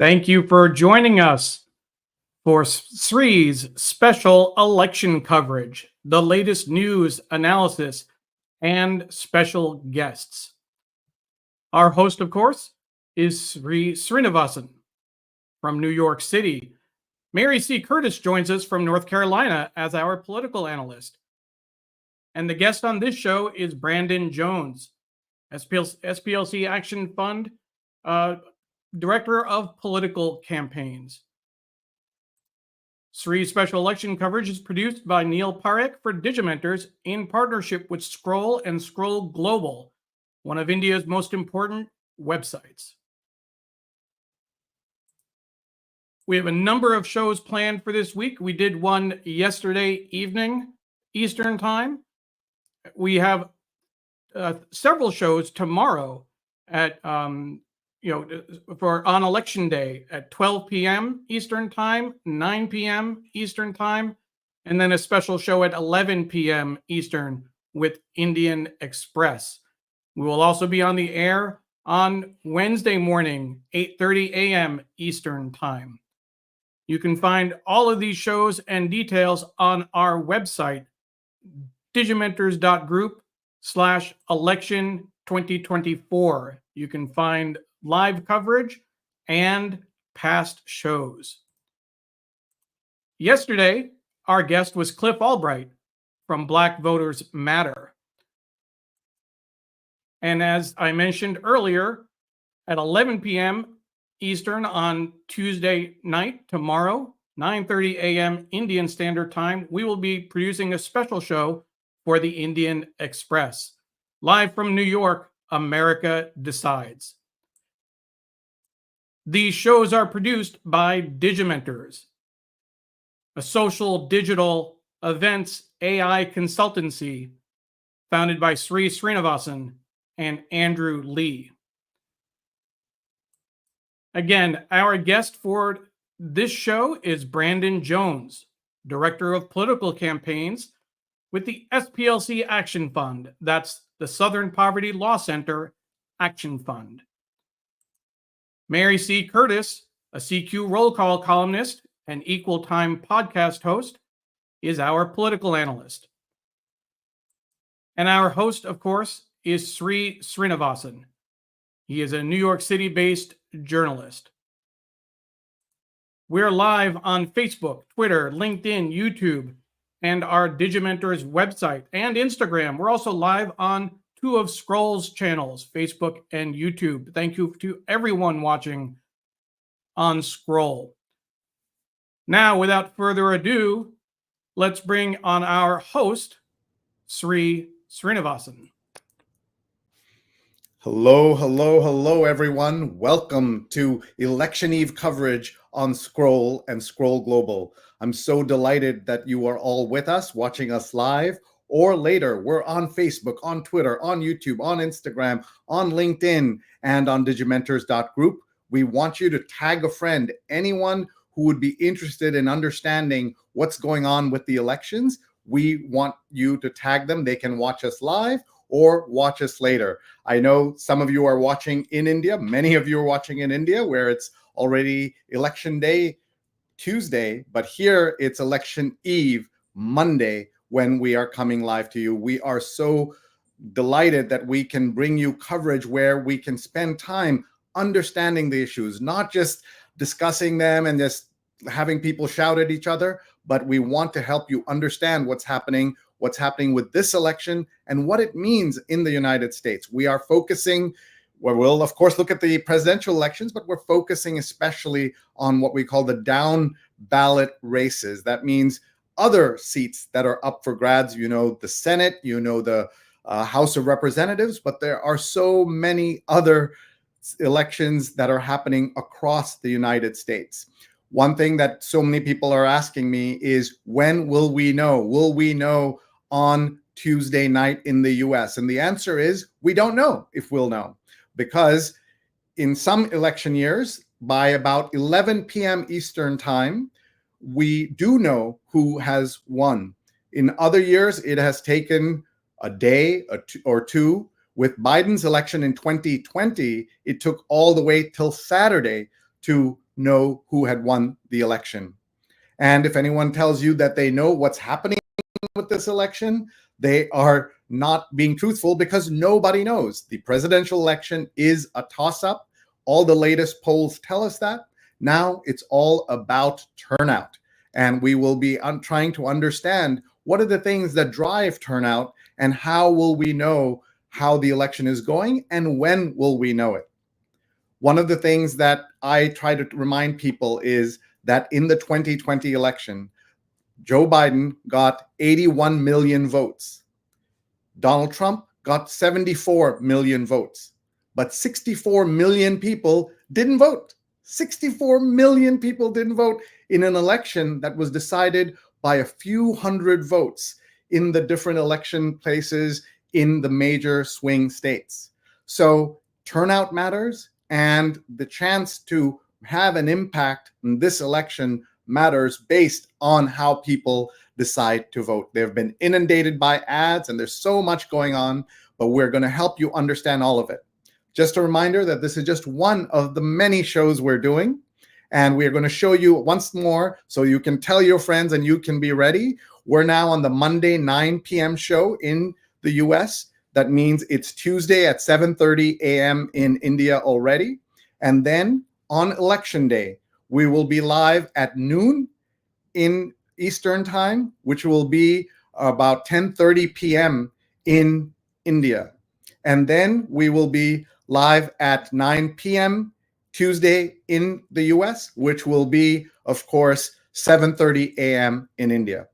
Thank you for joining us for Sree's special election coverage, the latest news, analysis, and special guests. Our host, of course, is Sree Srinivasan from New York City. Mary C. Curtis joins us from North Carolina as our political analyst. And the guest on this show is Brandon Jones, SPLC Action Fund Director of Political Campaigns. Sree's special election coverage is produced by Neil Parekh for Digimentors in partnership with Scroll and Scroll Global, one of India's most important websites. We have a number of shows planned for this week. We did one yesterday evening, Eastern Time. We have several shows tomorrow at for on election day at 12 p.m. Eastern Time, 9 p.m. Eastern Time, and then a special show at 11 p.m. Eastern with Indian Express. We will also be on the air on Wednesday morning, 8:30 a.m. Eastern Time. You can find all of these shows and details on our website, digimentors.group/election 2024. You can find live coverage and past shows. Yesterday, our guest was Cliff Albright from Black Voters Matter. And as I mentioned earlier, at 11 p.m. Eastern on Tuesday night, tomorrow, 9:30 a.m. Indian Standard Time, we will be producing a special show for the Indian Express. Live from New York, America Decides. These shows are produced by Digimentors, a social digital events AI consultancy founded by Sree Srinivasan and Andrew Lee. Again, our guest for this show is Brandon Jones, Director of Political Campaigns with the SPLC Action Fund. That's the Southern Poverty Law Center Action Fund. Mary C. Curtis, a CQ roll call columnist and Equal Time podcast host, is our political analyst. And our host, of course, is Sree Srinivasan. He is a New York City-based journalist. We're live on Facebook, Twitter, LinkedIn, YouTube, and our Digimentors website and Instagram. We're also live on two of Scroll's channels, Facebook and YouTube. Thank you to everyone watching on Scroll. Now, without further ado, let's bring on our host, Sree Srinivasan. Hello, everyone. Welcome to Election Eve coverage on Scroll and Scroll Global. I'm so delighted that you are all with us, watching us live or later. We're on Facebook, on Twitter, on YouTube, on Instagram, on LinkedIn, and on digimentors.group. We want you to tag a friend, anyone who would be interested in understanding what's going on with the elections. We want you to tag them. They can watch us live or watch us later. I know some of you are watching in India. Many of you are watching in India, where it's already election day, Tuesday, but here it's election eve, Monday, when we are coming live to you. We are so delighted that we can bring you coverage where we can spend time understanding the issues, not just discussing them and just having people shout at each other, but we want to help you understand what's happening with this election and what it means in the United States. We are focusing, we'll of course look at the presidential elections, but we're focusing especially on what we call the down-ballot races. That means other seats that are up for grabs, the Senate, the House of Representatives, but there are so many other elections that are happening across the United States. One thing that so many people are asking me is, when will we know? Will we know on Tuesday night in the US? And the answer is, we don't know if we'll know, because in some election years, by about 11 p.m. Eastern Time, we do know who has won. In other years, it has taken a day or two. With Biden's election in 2020, it took all the way till Saturday to know who had won the election. And if anyone tells you that they know what's happening with this election, they are not being truthful, because nobody knows. The presidential election is a toss-up. All the latest polls tell us that. Now it's all about turnout. And we will be trying to understand what are the things that drive turnout, and how will we know how the election is going, and when will we know it? One of the things that I try to remind people is that in the 2020 election, Joe Biden got 81 million votes. Donald Trump got 74 million votes, but 64 million people didn't vote. 64 million people didn't vote in an election that was decided by a few hundred votes in the different election places in the major swing states. So turnout matters, and the chance to have an impact in this election matters based on how people decide to vote. They've been inundated by ads, and there's so much going on, but we're going to help you understand all of it. Just a reminder that this is just one of the many shows we're doing, and we're going to show you once more so you can tell your friends and you can be ready. We're now on the Monday 9 p.m. show in the US. That means it's Tuesday at 7:30 a.m. in India already. And then on election day, we will be live at noon in Eastern time, which will be about 10:30 p.m. in India. And then we will be live at 9 p.m. Tuesday in the US, which will be, of course, 7:30 a.m. in India.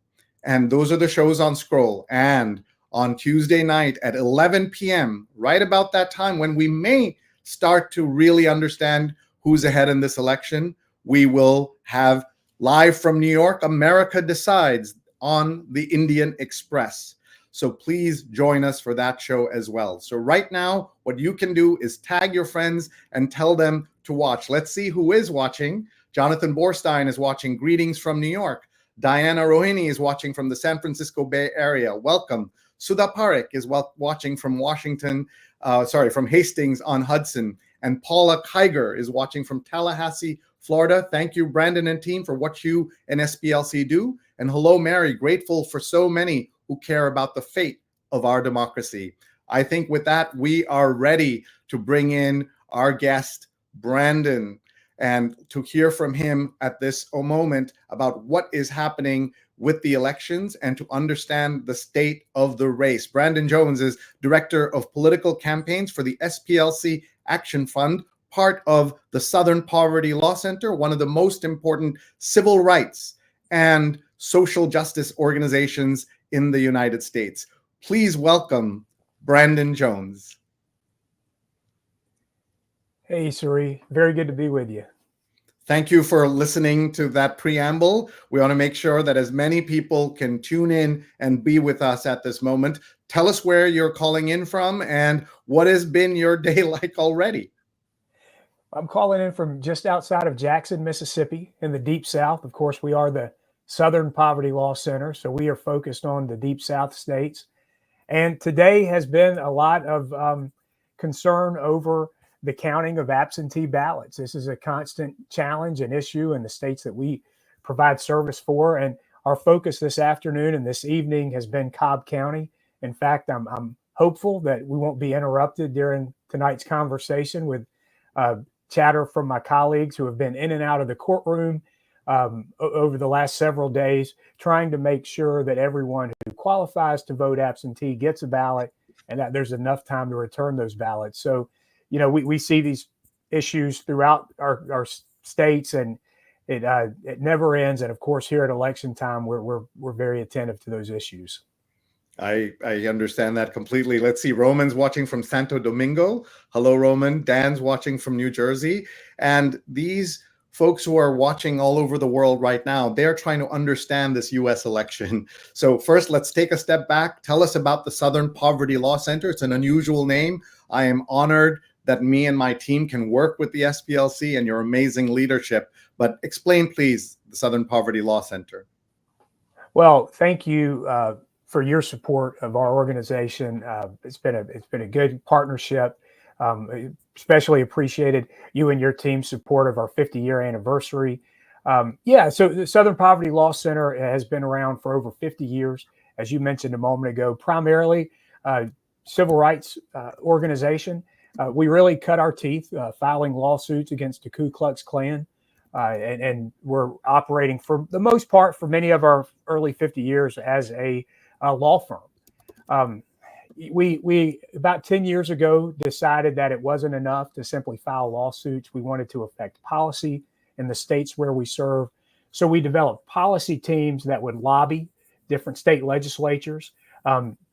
And those are the shows on Scroll. And on Tuesday night at 11 p.m., right about that time when we may start to really understand who's ahead in this election, we will have live from New York, America Decides on the Indian Express. So please join us for that show as well. So right now, what you can do is tag your friends and tell them to watch. Let's see who is watching. Jonathan Borstein is watching. Greetings from New York. Diana Rohini is watching from the San Francisco Bay Area. Welcome. Sudha Parekh is watching from from Hastings on Hudson. And Paula Kiger is watching from Tallahassee, Florida. Thank you, Brandon and team, for what you and SPLC do. And hello, Mary, grateful for so many who care about the fate of our democracy. I think with that, we are ready to bring in our guest, Brandon, and to hear from him at this moment about what is happening with the elections and to understand the state of the race. Brandon Jones is Director of Political Campaigns for the SPLC Action Fund, part of the Southern Poverty Law Center, one of the most important civil rights and social justice organizations in the United States. Please welcome Brandon Jones. Hey, Sree. Very good to be with you. Thank you for listening to that preamble. We want to make sure that as many people can tune in and be with us at this moment. Tell us where you're calling in from and what has been your day like already. I'm calling in from just outside of Jackson, Mississippi, in the Deep South. Of course, we are the Southern Poverty Law Center, so we are focused on the Deep South states. And today has been a lot of concern over the counting of absentee ballots. This is a constant challenge and issue in the states that we provide service for. And our focus this afternoon and this evening has been Cobb County. In fact, I'm hopeful that we won't be interrupted during tonight's conversation with chatter from my colleagues who have been in and out of the courtroom over the last several days, trying to make sure that everyone who qualifies to vote absentee gets a ballot and that there's enough time to return those ballots. So, you know, we see these issues throughout our states, and it never ends. And of course, here at election time, we're very attentive to those issues. I understand that completely. Let's see. Roman's watching from Santo Domingo. Hello, Roman. Dan's watching from New Jersey. And these folks who are watching all over the world right now, they're trying to understand this U.S. election. So first, let's take a step back. Tell us about the Southern Poverty Law Center. It's an unusual name. I am honored that me and my team can work with the SPLC and your amazing leadership. But explain, please, the Southern Poverty Law Center. Well, thank you for your support of our organization. It's been a good partnership. especially appreciated you and your team's support of our 50-year anniversary. So the Southern Poverty Law Center has been around for over 50 years, as you mentioned a moment ago, primarily civil rights organization. We really cut our teeth filing lawsuits against the Ku Klux Klan, and we're operating for the most part for many of our early 50 years as a law firm. We about 10 years ago decided that it wasn't enough to simply file lawsuits. We wanted to affect policy in the states where we serve. So we developed policy teams that would lobby different state legislatures.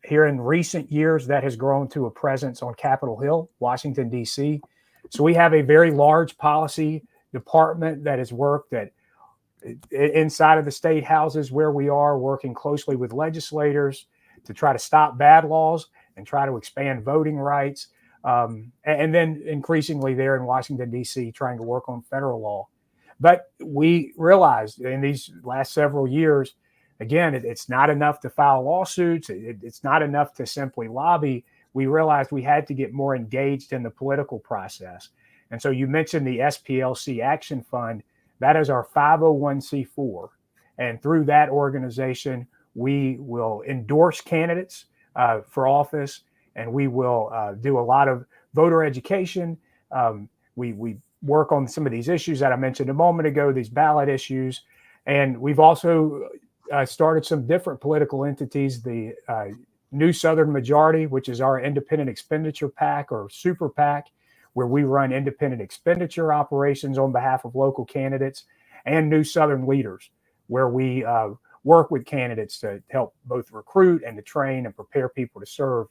Here in recent years, that has grown to a presence on Capitol Hill, Washington, D.C. So we have a very large policy department that has worked inside of the state houses where we are, working closely with legislators to try to stop bad laws and try to expand voting rights. And then increasingly there in Washington, D.C., trying to work on federal law. But we realized in these last several years, again, it's not enough to file lawsuits. It's not enough to simply lobby. We realized we had to get more engaged in the political process. And so you mentioned the SPLC Action Fund. That is our 501c4. And through that organization, we will endorse candidates for office, and we will do a lot of voter education. We work on some of these issues that I mentioned a moment ago, these ballot issues. And we've also started some different political entities, the New Southern Majority, which is our independent expenditure PAC or super PAC, where we run independent expenditure operations on behalf of local candidates, and New Southern Leaders, where we work with candidates to help both recruit and to train and prepare people to serve.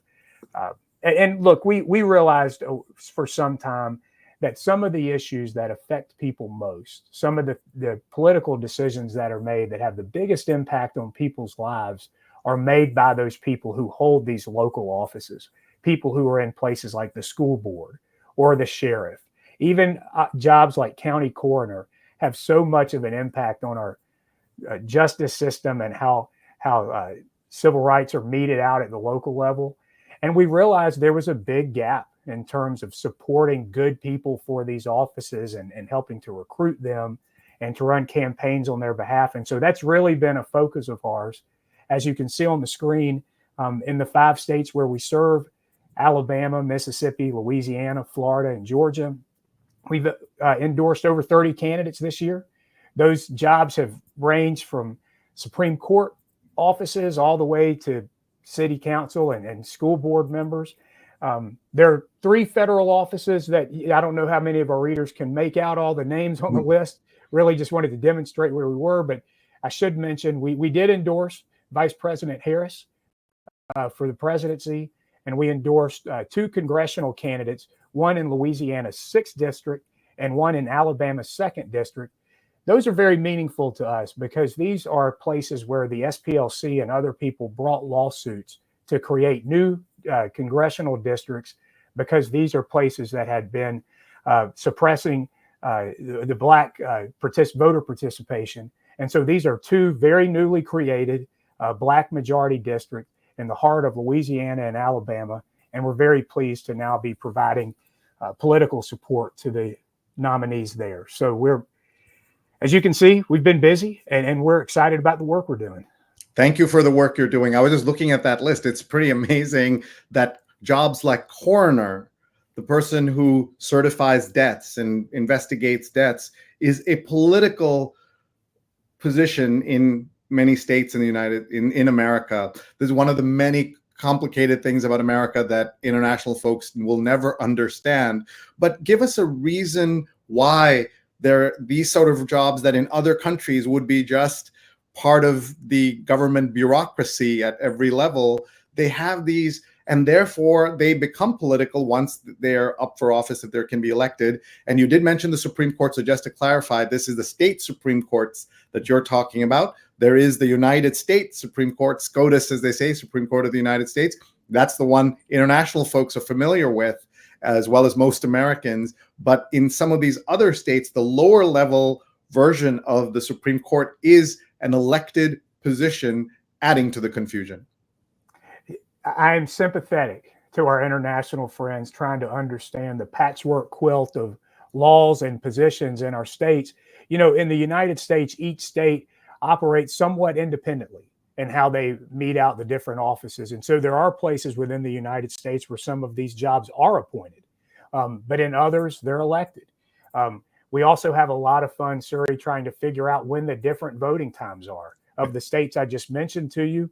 And look, we realized for some time that some of the issues that affect people most, some of the political decisions that are made that have the biggest impact on people's lives are made by those people who hold these local offices, people who are in places like the school board or the sheriff. Even jobs like county coroner have so much of an impact on our justice system and how civil rights are meted out at the local level. And we realized there was a big gap in terms of supporting good people for these offices and helping to recruit them and to run campaigns on their behalf. And so that's really been a focus of ours. As you can see on the screen, in the 5 states where we serve, Alabama, Mississippi, Louisiana, Florida, and Georgia, we've endorsed over 30 candidates this year. Those jobs have ranged from Supreme Court offices all the way to city council and school board members. There are 3 federal offices that I don't know how many of our readers can make out all the names on the list. Really just wanted to demonstrate where we were, but I should mention we did endorse Vice President Harris for the presidency, and we endorsed 2 congressional candidates, one in Louisiana's 6th district and one in Alabama's 2nd district. Those are very meaningful to us because these are places where the SPLC and other people brought lawsuits to create new congressional districts, because these are places that had been suppressing the Black voter participation. And so these are 2 very newly created Black majority districts in the heart of Louisiana and Alabama. And we're very pleased to now be providing political support to the nominees there. So as you can see, we've been busy and we're excited about the work we're doing. Thank you for the work you're doing. I was just looking at that list. It's pretty amazing that jobs like coroner, the person who certifies debts and investigates debts, is a political position in many states in America. This is one of the many complicated things about America that international folks will never understand. But give us a reason why these sort of jobs that in other countries would be just part of the government bureaucracy at every level, they have these, and therefore they become political once they're up for office, if they can be elected. And you did mention the Supreme Court, so just to clarify, this is the state Supreme Courts that you're talking about. There is the United States Supreme Court, SCOTUS, as they say, Supreme Court of the United States. That's the one international folks are familiar with, as well as most Americans. But in some of these other states, the lower level version of the Supreme Court is an elected position, adding to the confusion. I'm sympathetic to our international friends trying to understand the patchwork quilt of laws and positions in our states. In the United States, each state operates somewhat independently in how they mete out the different offices. And so there are places within the United States where some of these jobs are appointed, but in others, they're elected. We also have a lot of fun, Sree, trying to figure out when the different voting times are. Of the states I just mentioned to you,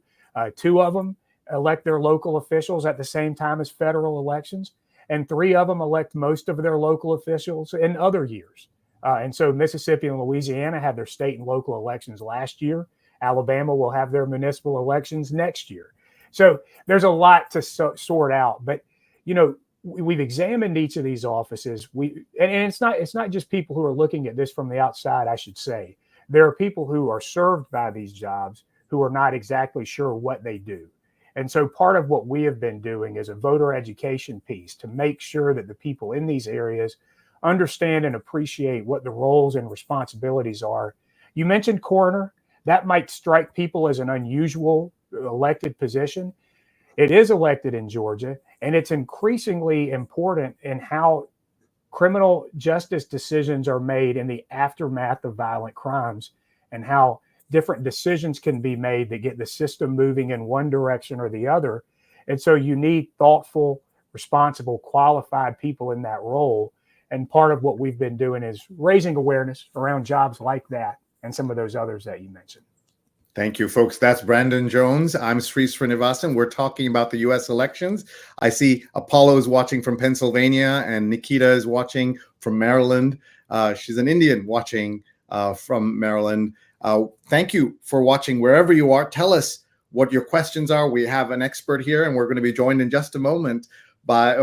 2 of them elect their local officials at the same time as federal elections, and 3 of them elect most of their local officials in other years. And so Mississippi and Louisiana had their state and local elections last year. Alabama will have their municipal elections next year. So there's a lot to sort out. But, we've examined each of these offices. And it's not just people who are looking at this from the outside, I should say. There are people who are served by these jobs who are not exactly sure what they do. And so part of what we have been doing is a voter education piece to make sure that the people in these areas understand and appreciate what the roles and responsibilities are. You mentioned coroner. That might strike people as an unusual elected position. It is elected in Georgia, and it's increasingly important in how criminal justice decisions are made in the aftermath of violent crimes, and how different decisions can be made that get the system moving in one direction or the other. And so you need thoughtful, responsible, qualified people in that role. And part of what we've been doing is raising awareness around jobs like that and some of those others that you mentioned. Thank you, folks. That's Brandon Jones. I'm Sree Srinivasan. We're talking about the U.S. elections. I see Apollo is watching from Pennsylvania, and Nikita is watching from Maryland. She's an Indian watching from Maryland. Thank you for watching wherever you are. Tell us what your questions are. We have an expert here, and we're going to be joined in just a moment by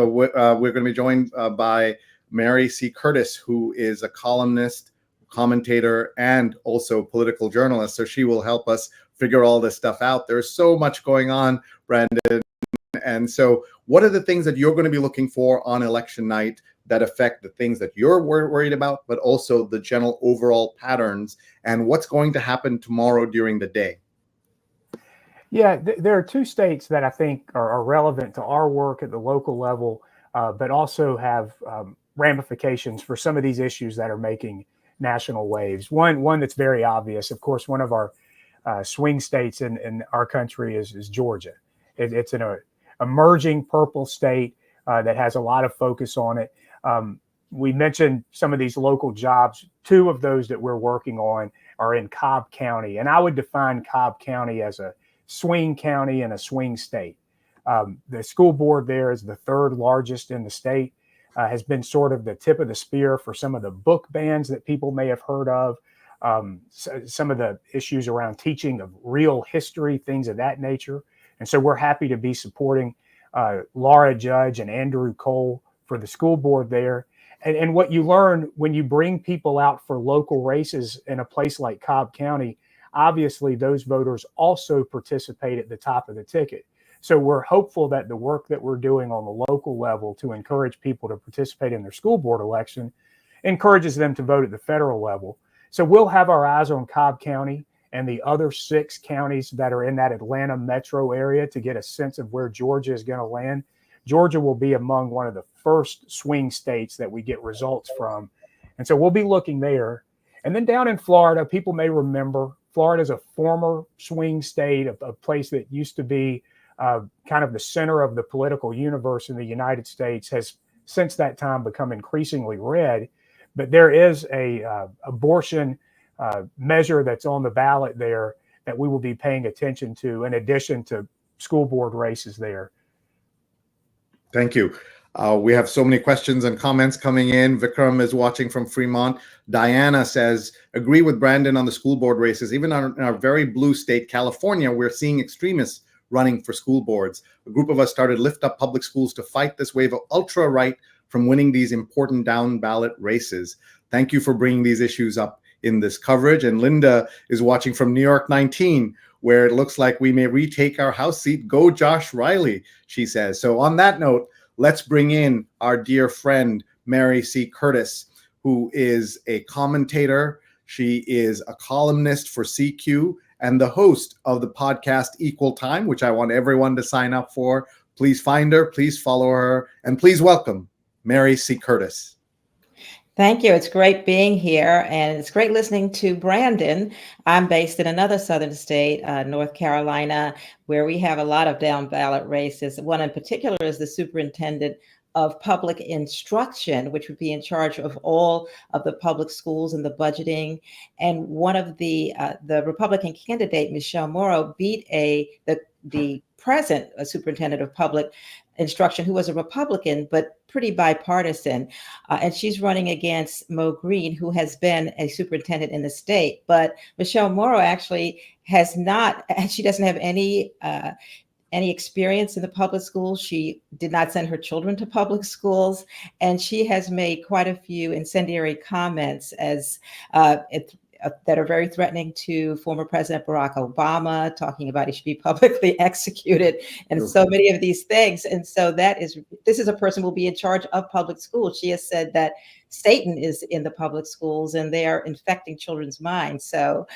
Mary C. Curtis, who is a columnist, commentator, and also political journalist. So she will help us figure all this stuff out. There's so much going on, Brandon. And so what are the things that you're going to be looking for on election night that affect the things that you're worried about, but also the general overall patterns, and what's going to happen tomorrow during the day? Yeah, there are 2 states that I think are relevant to our work at the local level, but also have ramifications for some of these issues that are making national waves. One that's very obvious, of course, one of our swing states in our country is Georgia. It's an emerging purple state that has a lot of focus on it. We mentioned some of these local jobs. 2 of those that we're working on are in Cobb County, and I would define Cobb County as a swing county and a swing state. The school board there is the 3rd largest in the state. Has been sort of the tip of the spear for some of the book bans that people may have heard of, some of the issues around teaching of real history, things of that nature. And so we're happy to be supporting Laura Judge and Andrew Cole for the school board there. And what you learn when you bring people out for local races in a place like Cobb County, obviously those voters also participate at the top of the ticket. So we're hopeful that the work that we're doing on the local level to encourage people to participate in their school board election encourages them to vote at the federal level. So we'll have our eyes on Cobb County and the other 6 counties that are in that Atlanta metro area to get a sense of where Georgia is going to land. Georgia will be among one of the first swing states that we get results from. And so we'll be looking there. And then down in Florida, people may remember Florida is a former swing state, a place that used to be kind of the center of the political universe in the United States, has since that time become increasingly red. But there is a abortion measure that's on the ballot there that we will be paying attention to, in addition to school board races there. Thank you. We have so many questions and comments coming in. Vikram is watching from Fremont. Diana says, agree with Brandon on the school board races. Even in our very blue state, California, we're seeing extremists running for school boards. A group of us started Lift Up Public Schools to fight this wave of ultra-right from winning these important down-ballot races. Thank you for bringing these issues up in this coverage. And Linda is watching from New York 19, where it looks like we may retake our House seat. Go Josh Riley, she says. So on that note, let's bring in our dear friend, Mary C. Curtis, who is a commentator. She is a columnist for CQ and the host of the podcast Equal Time, which I want everyone to sign up for. Please find her, please follow her, and please welcome Mary C. Curtis. Thank you. It's great being here, and it's great listening to Brandon. I'm based in another southern state, North Carolina, where we have a lot of down ballot races. One in particular is the superintendent of public instruction, which would be in charge of all of the public schools and the budgeting. And one of the Republican candidate, Michelle Morrow, beat the present superintendent of public instruction, who was a Republican, but pretty bipartisan. And she's running against Mo Green, who has been a superintendent in the state. But Michelle Morrow actually has not, she doesn't have any experience in the public schools. She did not send her children to public schools. And she has made quite a few incendiary comments that are very threatening to former President Barack Obama, talking about he should be publicly executed and so many of these things. And so this is a person who will be in charge of public schools. She has said that Satan is in the public schools and they are infecting children's minds. So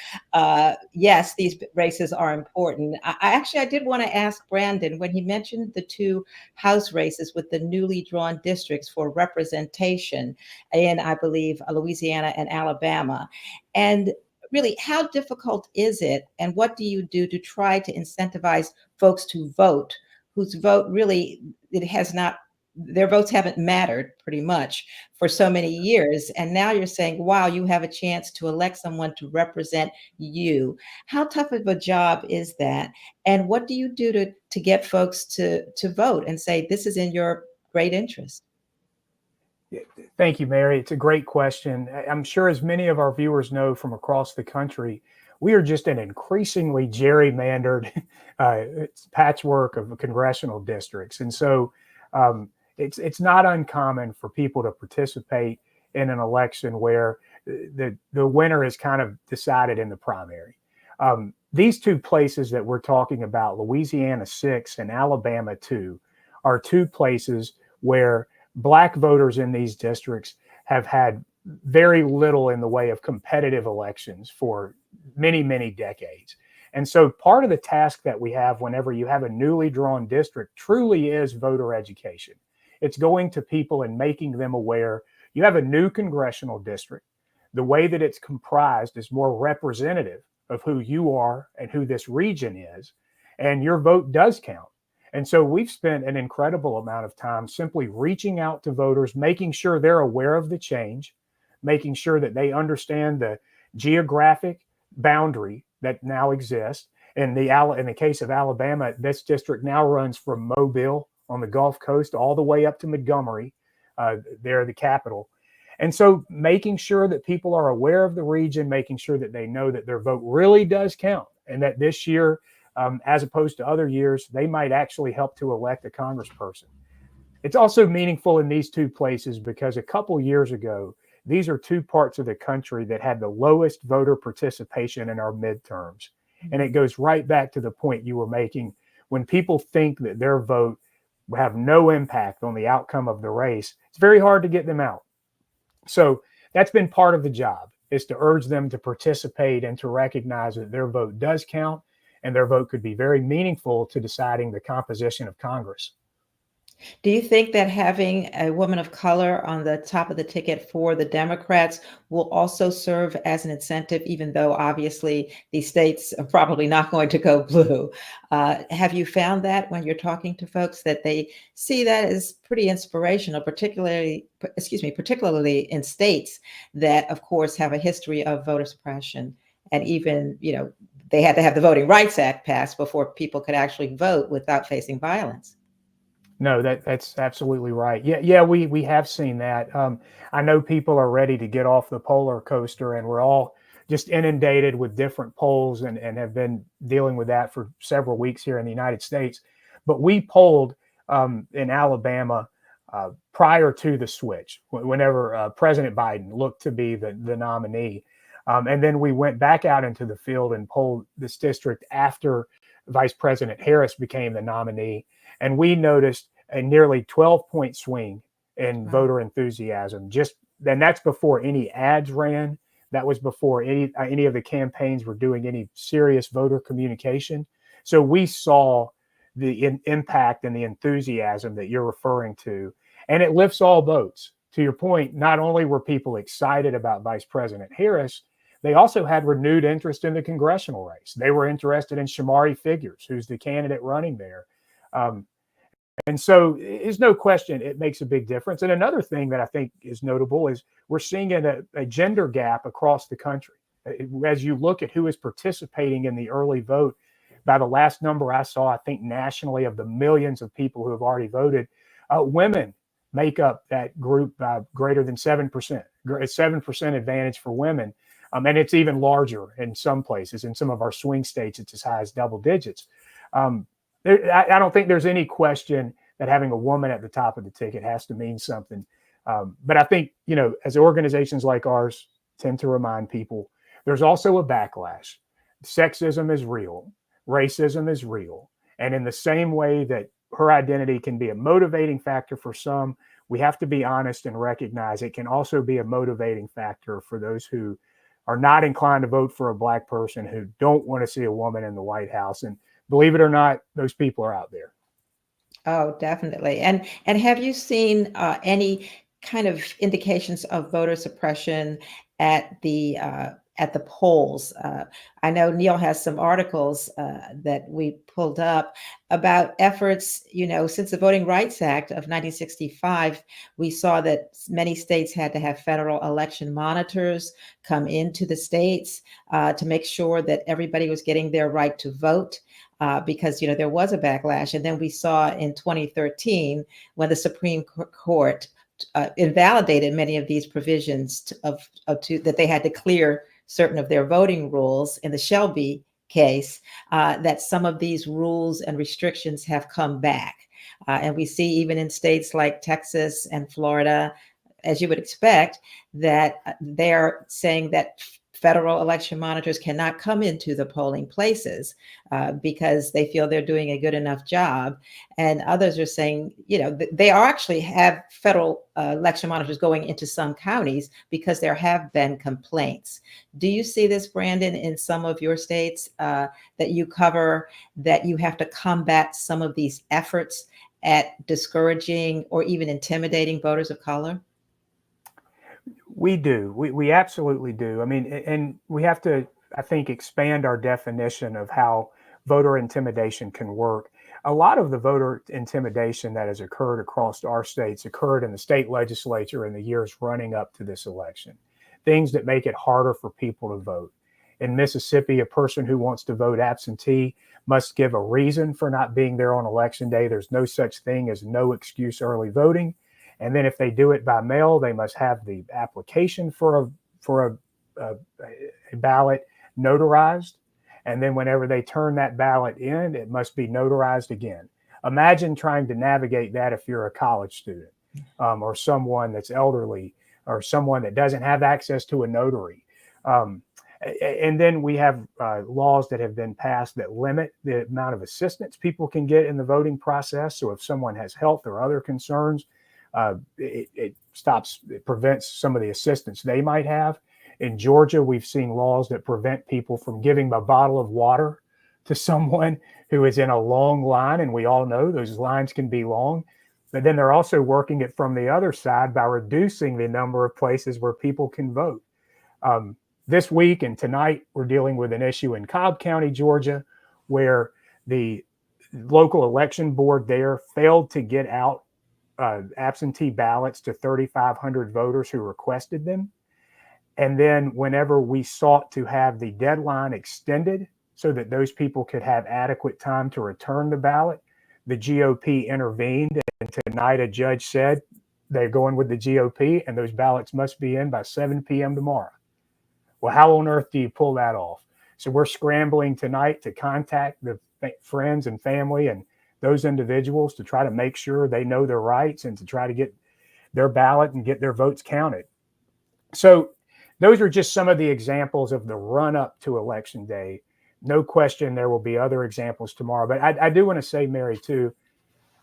yes, these races are important. I did want to ask Brandon, when he mentioned the two House races with the newly drawn districts for representation in, I believe, Louisiana and Alabama. And really, how difficult is it? And what do you do to try to incentivize folks to vote, whose vote really, their votes haven't mattered pretty much for so many years. And now you're saying, wow, you have a chance to elect someone to represent you. How tough of a job is that? And what do you do to get folks to vote and say, this is in your great interest? Thank you, Mary. It's a great question. I'm sure as many of our viewers know from across the country, we are just an increasingly gerrymandered patchwork of congressional districts. And so it's not uncommon for people to participate in an election where the winner is kind of decided in the primary. These two places that we're talking about, Louisiana 6 and Alabama 2, are two places where Black voters in these districts have had very little in the way of competitive elections for many, many decades. And so part of the task that we have whenever you have a newly drawn district truly is voter education. It's going to people and making them aware you have a new congressional district. The way that it's comprised is more representative of who you are and who this region is, and your vote does count. And so we've spent an incredible amount of time simply reaching out to voters, making sure they're aware of the change, making sure that they understand the geographic boundary that now exists. In the case of Alabama, this district now runs from Mobile on the Gulf Coast all the way up to Montgomery, there, the capital. And so making sure that people are aware of the region, making sure that they know that their vote really does count, and that this year, as opposed to other years, they might actually help to elect a congressperson. It's also meaningful in these two places because a couple years ago, these are two parts of the country that had the lowest voter participation in our midterms. And it goes right back to the point you were making. When people think that their vote will have no impact on the outcome of the race, it's very hard to get them out. So that's been part of the job, is to urge them to participate and to recognize that their vote does count, and their vote could be very meaningful to deciding the composition of Congress. Do you think that having a woman of color on the top of the ticket for the Democrats will also serve as an incentive, even though obviously these states are probably not going to go blue? Have you found that when you're talking to folks that they see that as pretty inspirational, particularly in states that, of course, have a history of voter suppression, and even, they had to have the Voting Rights Act passed before people could actually vote without facing violence? No, that's absolutely right. Yeah, we have seen that. I know people are ready to get off the polar coaster, and we're all just inundated with different polls and have been dealing with that for several weeks here in the United States. But we polled in Alabama prior to the switch, whenever President Biden looked to be the nominee. And then we went back out into the field and polled this district after Vice President Harris became the nominee. And we noticed a nearly 12-point swing in voter enthusiasm. And that's before any ads ran. That was before any of the campaigns were doing any serious voter communication. So we saw the impact and the enthusiasm that you're referring to. And it lifts all boats. To your point, not only were people excited about Vice President Harris, they also had renewed interest in the congressional race. They were interested in Shamari Figures, who's the candidate running there. And so there's no question it makes a big difference. And another thing that I think is notable is we're seeing a gender gap across the country. As you look at who is participating in the early vote, by the last number I saw, I think nationally of the millions of people who have already voted, women make up that group by greater than 7%, 7% advantage for women. And it's even larger in some places. In some of our swing states, it's as high as double digits. I don't think there's any question that having a woman at the top of the ticket has to mean something. But I think, as organizations like ours tend to remind people, there's also a backlash. Sexism is real. Racism is real. And in the same way that her identity can be a motivating factor for some, we have to be honest and recognize it can also be a motivating factor for those who are not inclined to vote for a Black person, who don't want to see a woman in the White House. And believe it or not, those people are out there. Oh, definitely. And have you seen any kind of indications of voter suppression at the polls? I know Neil has some articles that we pulled up about efforts, since the Voting Rights Act of 1965, we saw that many states had to have federal election monitors come into the states to make sure that everybody was getting their right to vote. Because there was a backlash. And then we saw in 2013 when the Supreme Court invalidated many of these provisions that they had to clear certain of their voting rules in the Shelby case, that some of these rules and restrictions have come back. And we see even in states like Texas and Florida, as you would expect, that they're saying that federal election monitors cannot come into the polling places because they feel they're doing a good enough job. And others are saying, they actually have federal election monitors going into some counties because there have been complaints. Do you see this, Brandon, in some of your states that you cover, that you have to combat some of these efforts at discouraging or even intimidating voters of color? We do. We absolutely do. I mean, and we have to, I think, expand our definition of how voter intimidation can work. A lot of the voter intimidation that has occurred across our states occurred in the state legislature in the years running up to this election. Things that make it harder for people to vote. In Mississippi, a person who wants to vote absentee must give a reason for not being there on election day. There's no such thing as no excuse early voting. And then if they do it by mail, they must have the application for a ballot notarized. And then whenever they turn that ballot in, it must be notarized again. Imagine trying to navigate that if you're a college student or someone that's elderly or someone that doesn't have access to a notary. And then we have laws that have been passed that limit the amount of assistance people can get in the voting process. So if someone has health or other concerns, it prevents some of the assistance they might have. In Georgia, we've seen laws that prevent people from giving a bottle of water to someone who is in a long line. And we all know those lines can be long, but then they're also working it from the other side by reducing the number of places where people can vote. This week and tonight, we're dealing with an issue in Cobb County, Georgia, where the local election board there failed to get out absentee ballots to 3,500 voters who requested them. And then whenever we sought to have the deadline extended so that those people could have adequate time to return the ballot, the GOP intervened. And tonight a judge said they're going with the GOP and those ballots must be in by 7 p.m. tomorrow. Well, how on earth do you pull that off? So we're scrambling tonight to contact the friends and family and those individuals to try to make sure they know their rights and to try to get their ballot and get their votes counted. So those are just some of the examples of the run up to election day. No question there will be other examples tomorrow. But I do want to say, Mary, too,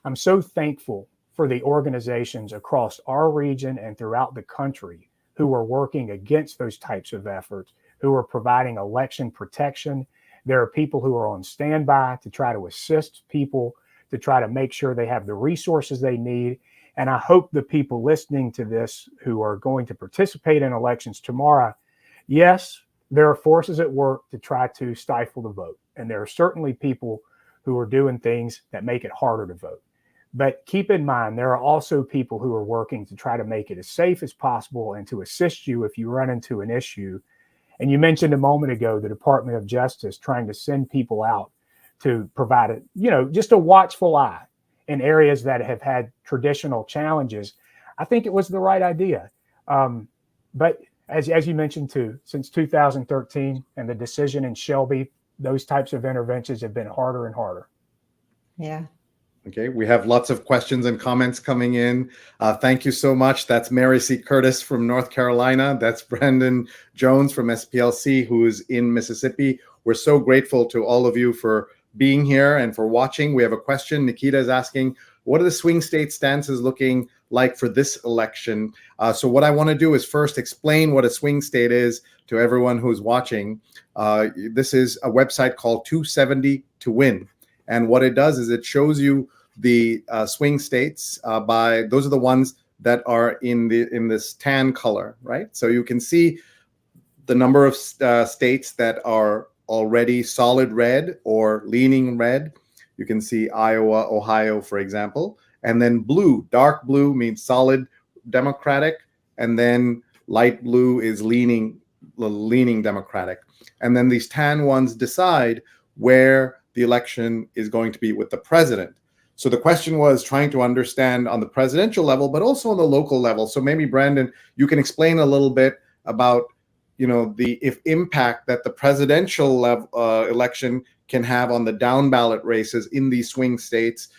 I'm so thankful for the organizations across our region and throughout the country who are working against those types of efforts, who are providing election protection. There are people who are on standby to try to assist people, to try to make sure they have the resources they need. And I hope the people listening to this who are going to participate in elections tomorrow, yes, there are forces at work to try to stifle the vote. And there are certainly people who are doing things that make it harder to vote. But keep in mind, there are also people who are working to try to make it as safe as possible and to assist you if you run into an issue. And you mentioned a moment ago the Department of Justice trying to send people out to provide it, just a watchful eye in areas that have had traditional challenges. I think it was the right idea. But as you mentioned too, since 2013 and the decision in Shelby, those types of interventions have been harder and harder. Yeah. Okay, we have lots of questions and comments coming in. Thank you so much. That's Mary C. Curtis from North Carolina. That's Brandon Jones from SPLC, who is in Mississippi. We're so grateful to all of you for being here and for watching. We have a question. Nikita is asking, what are the swing state stances looking like for this election? So what I want to do is first explain what a swing state is to everyone who's watching. This is a website called 270 to Win. And what it does is it shows you the swing states by, those are the ones that are in this tan color, right? So you can see the number of states that are already solid red or leaning red. You can see Iowa, Ohio, for example. And then blue, dark blue means solid Democratic, and then light blue is leaning Democratic. And then these tan ones decide where the election is going to be with the president. So the question was trying to understand on the presidential level, but also on the local level. So maybe Brandon, you can explain a little bit about, the impact that the presidential election can have on the down ballot races in these swing states.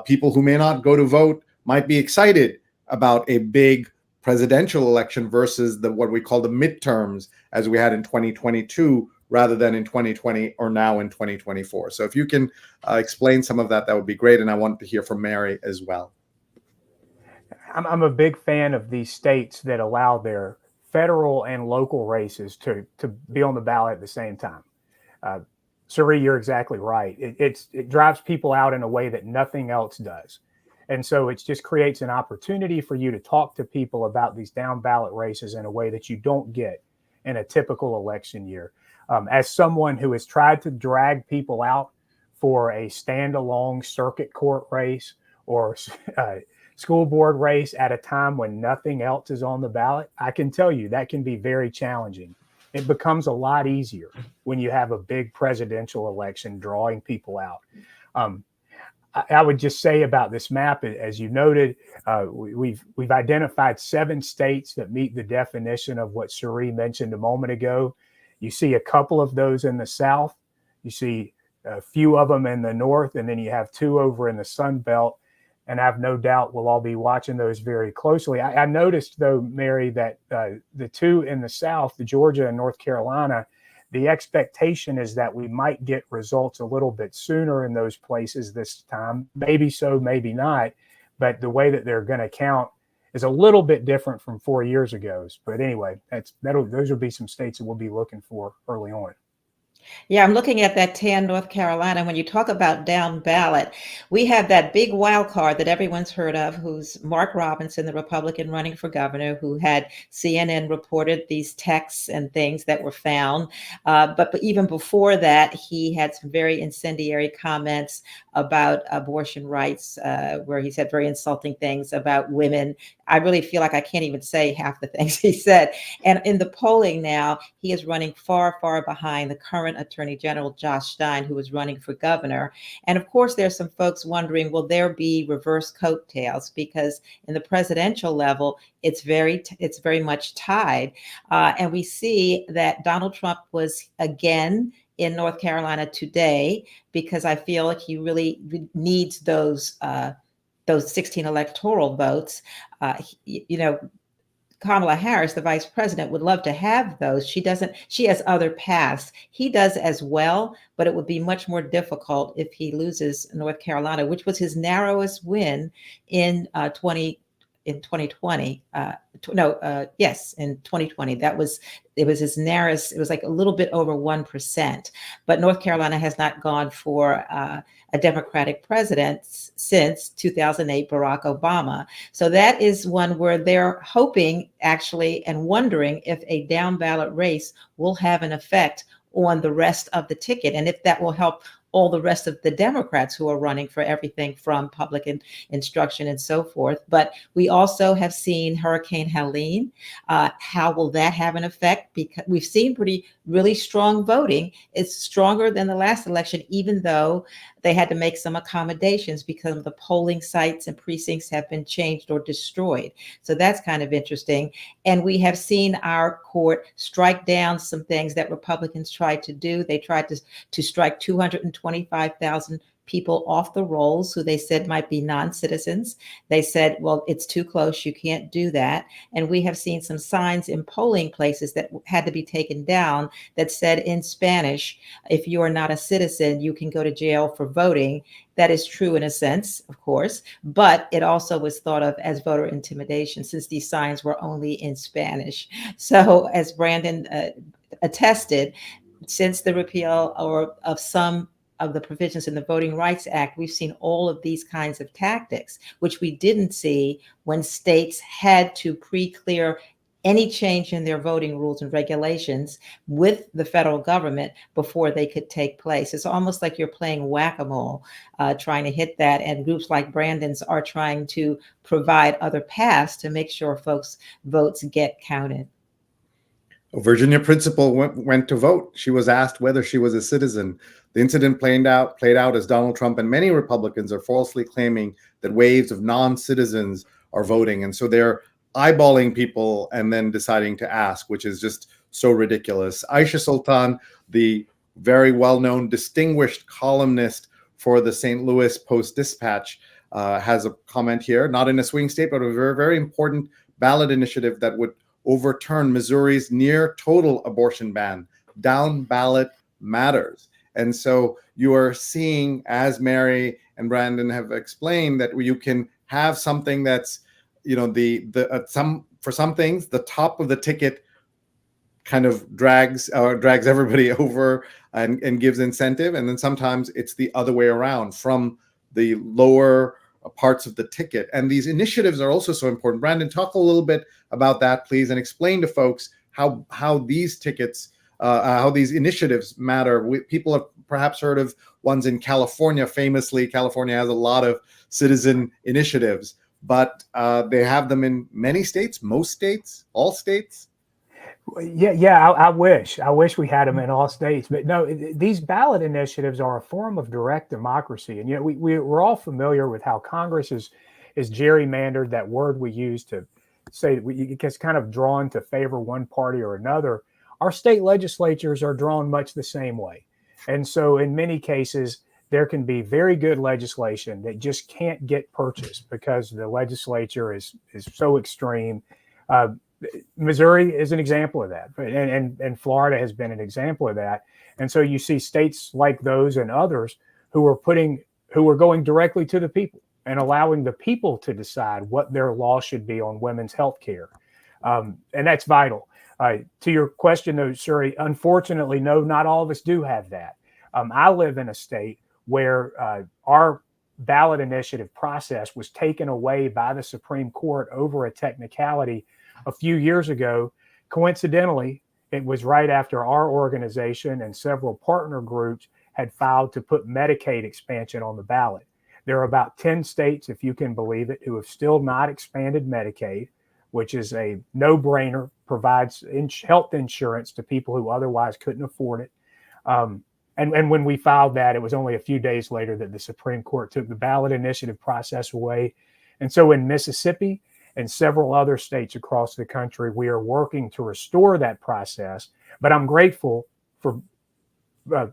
People who may not go to vote might be excited about a big presidential election versus what we call the midterms, as we had in 2022, rather than in 2020 or now in 2024. So if you can explain some of that, that would be great. And I want to hear from Mary as well. I'm a big fan of these states that allow their federal and local races to be on the ballot at the same time. Sree, you're exactly right. It drives people out in a way that nothing else does. And so it just creates an opportunity for you to talk to people about these down ballot races in a way that you don't get in a typical election year. As someone who has tried to drag people out for a standalone circuit court race or school board race at a time when nothing else is on the ballot, I can tell you that can be very challenging. It becomes a lot easier when you have a big presidential election drawing people out. I would just say about this map, as you noted, we've identified 7 states that meet the definition of what Sree mentioned a moment ago. You see a couple of those in the South. You see a few of them in the North, and then you have 2 over in the Sun Belt. And I have no doubt we'll all be watching those very closely. I noticed, though, Mary, that the 2 in the South, the Georgia and North Carolina, the expectation is that we might get results a little bit sooner in those places this time. Maybe so, maybe not. But the way that they're going to count is a little bit different from 4 years ago. But anyway, those will be some states that we'll be looking for early on. Yeah, I'm looking at that tan North Carolina. When you talk about down ballot, we have that big wild card that everyone's heard of, who's Mark Robinson, the Republican running for governor, who had CNN reported these texts and things that were found. But even before that, he had some very incendiary comments about abortion rights, where he said very insulting things about women. I really feel like I can't even say half the things he said. And in the polling now, he is running far, far behind the current Attorney General, Josh Stein, who is running for governor. And of course, there's some folks wondering, will there be reverse coattails? Because in the presidential level, it's very much tied. And we see that Donald Trump was again in North Carolina today, because I feel like he really needs those 16 electoral votes. Kamala Harris, the vice president, would love to have those. She doesn't. She has other paths. He does as well, but it would be much more difficult if he loses North Carolina, which was his narrowest win in in 2020. Yes, in 2020, it was as narrow as, it was like a little bit over 1%. But North Carolina has not gone for a Democratic president since 2008, Barack Obama. So that is one where they're hoping, actually, and wondering if a down ballot race will have an effect on the rest of the ticket, and if that will help all the rest of the Democrats who are running for everything from public instruction and so forth. But we also have seen Hurricane Helene. How will that have an effect? Because we've seen really strong voting. It's stronger than the last election, even though they had to make some accommodations because the polling sites and precincts have been changed or destroyed. So that's kind of interesting. And we have seen our court strike down some things that Republicans tried to do. They tried to strike 225,000 people off the rolls who they said might be non-citizens. They said, well, it's too close, you can't do that. And we have seen some signs in polling places that had to be taken down that said in Spanish, if you are not a citizen, you can go to jail for voting. That is true in a sense, of course, but it also was thought of as voter intimidation since these signs were only in Spanish. So as Brandon attested, since the repeal of some of the provisions in the Voting Rights Act, we've seen all of these kinds of tactics, which we didn't see when states had to pre-clear any change in their voting rules and regulations with the federal government before they could take place. It's almost like you're playing whack-a-mole, trying to hit that. And groups like Brandon's are trying to provide other paths to make sure folks' votes get counted. A Virginia principal went to vote. She was asked whether she was a citizen. The incident played out as Donald Trump and many Republicans are falsely claiming that waves of non-citizens are voting. And so they're eyeballing people and then deciding to ask, which is just so ridiculous. Aisha Sultan, the very well-known distinguished columnist for the St. Louis Post-Dispatch, has a comment here, not in a swing state, but a very, very important ballot initiative that would overturn Missouri's near total abortion ban. Down ballot matters. And so you are seeing, as Mary and Brandon have explained, that you can have something that's, you know, for some things, the top of the ticket kind of drags everybody over and gives incentive. And then sometimes it's the other way around from the lower parts of the ticket. And these initiatives are also so important. Brandon, talk a little bit about that, please, and explain to folks how these tickets, how these initiatives matter. People have perhaps heard of ones in California. Famously, California has a lot of citizen initiatives, but they have them in many states, most states, all states. Yeah. I wish we had them in all states, but no. These ballot initiatives are a form of direct democracy, and we're all familiar with how Congress is gerrymandered. That word we use to say it gets kind of drawn to favor one party or another. Our state legislatures are drawn much the same way, and so in many cases there can be very good legislation that just can't get purchased because the legislature is so extreme. Missouri is an example of that, and Florida has been an example of that. And so you see states like those and others who are going directly to the people and allowing the people to decide what their law should be on women's health care. And that's vital. To your question, though, Sree, unfortunately, no, not all of us do have that. I live in a state where our ballot initiative process was taken away by the Supreme Court over a technicality a few years ago. Coincidentally, it was right after our organization and several partner groups had filed to put Medicaid expansion on the ballot. There are about 10 states, if you can believe it, who have still not expanded Medicaid, which is a no-brainer, provides health insurance to people who otherwise couldn't afford it. And when we filed that, it was only a few days later that the Supreme Court took the ballot initiative process away. And so in Mississippi and several other states across the country, we are working to restore that process. But I'm grateful for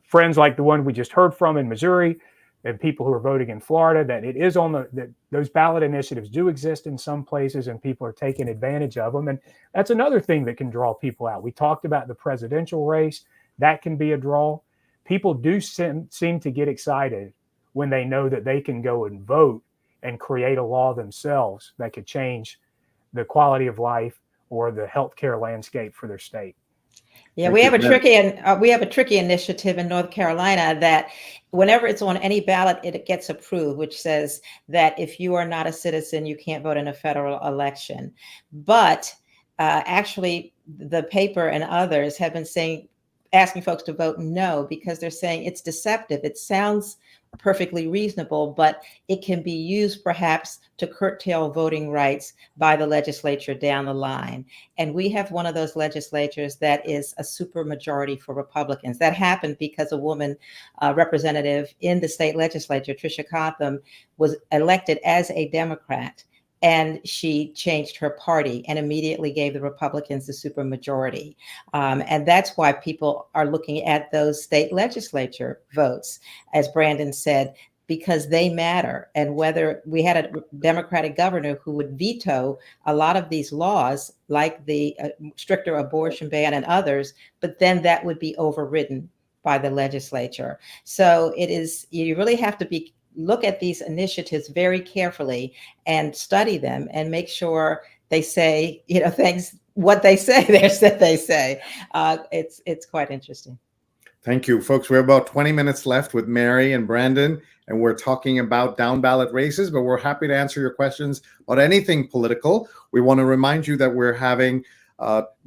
friends like the one we just heard from in Missouri and people who are voting in Florida, that it is that those ballot initiatives do exist in some places and people are taking advantage of them. And that's another thing that can draw people out. We talked about the presidential race. That can be a draw. People do seem to get excited when they know that they can go and vote and create a law themselves that could change the quality of life or the healthcare landscape for their state. Yeah, Thank we you, have a Ben. tricky and we have a tricky initiative in North Carolina that whenever it's on any ballot, it gets approved, which says that if you are not a citizen, you can't vote in a federal election. But actually, the paper and others have been asking folks to vote no, because they're saying it's deceptive. It sounds perfectly reasonable, but it can be used perhaps to curtail voting rights by the legislature down the line. And we have one of those legislatures that is a super majority for Republicans. That happened because a woman representative in the state legislature, Tricia Cotham, was elected as a Democrat. And she changed her party and immediately gave the Republicans the supermajority. And that's why people are looking at those state legislature votes, as Brandon said, because they matter. And whether we had a Democratic governor who would veto a lot of these laws, like the stricter abortion ban and others, but then that would be overridden by the legislature. So you really have to look at these initiatives very carefully and study them and make sure they say, things, what they say, they say. It's quite interesting. Thank you, folks. We have about 20 minutes left with Mary and Brandon, and we're talking about down ballot races, but we're happy to answer your questions about anything political. We want to remind you that we're having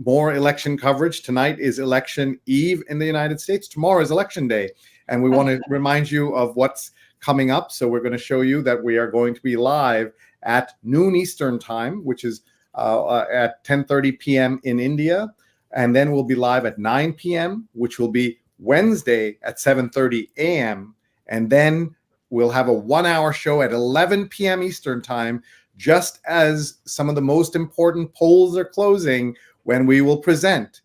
more election coverage. Tonight is election eve in the United States. Tomorrow is election day. And we want to remind you of what's coming up. So we're going to show you that we are going to be live at noon Eastern time, which is at 10:30 p.m. in India. And then we'll be live at 9 p.m., which will be Wednesday at 7:30 a.m. And then we'll have a 1-hour show at 11 p.m. Eastern time, just as some of the most important polls are closing, when we will present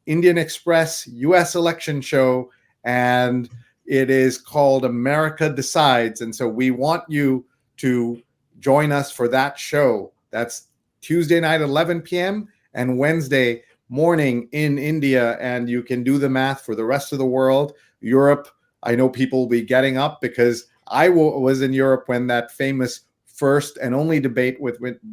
Indian Express U.S. election show, and it is called America Decides. And so we want you to join us for that show. That's Tuesday night, 11 p.m. and Wednesday morning in India. And you can do the math for the rest of the world. Europe, I know people will be getting up, because I was in Europe when that famous first and only debate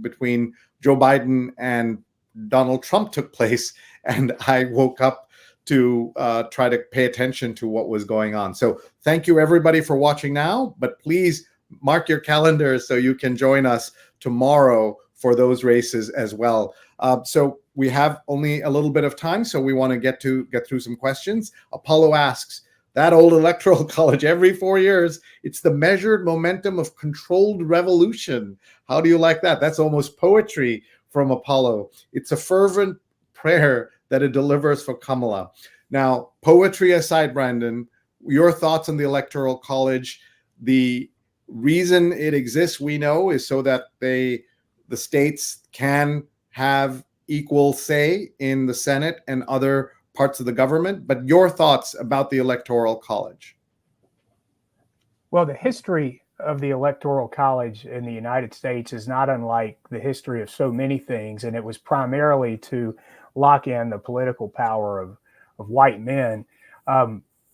between Joe Biden and Donald Trump took place. And I woke up to try to pay attention to what was going on. So thank you, everybody, for watching now. But please mark your calendars so you can join us tomorrow for those races as well. So we have only a little bit of time, so we want to get through some questions. Apollo asks, that old Electoral College, every 4 years, it's the measured momentum of controlled revolution. How do you like that? That's almost poetry from Apollo. It's a fervent prayer that it delivers for Kamala. Now, poetry aside, Brandon, your thoughts on the Electoral College. The reason it exists, we know, is so that the states can have equal say in the Senate and other parts of the government. But your thoughts about the Electoral College? Well, the history of the Electoral College in the United States is not unlike the history of so many things, and it was primarily to lock in the political power of white men.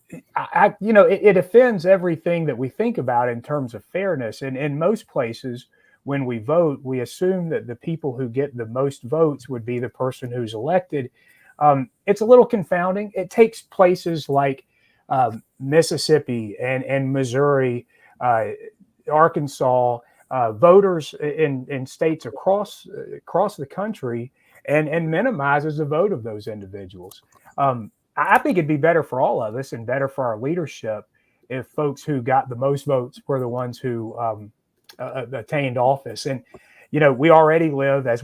It offends everything that we think about in terms of fairness. And in most places, when we vote, we assume that the people who get the most votes would be the person who's elected. It's a little confounding. It takes places like Mississippi and Missouri, Arkansas, voters in states across the country, and minimizes the vote of those individuals. I think it'd be better for all of us and better for our leadership if folks who got the most votes were the ones who attained office. And we already live, as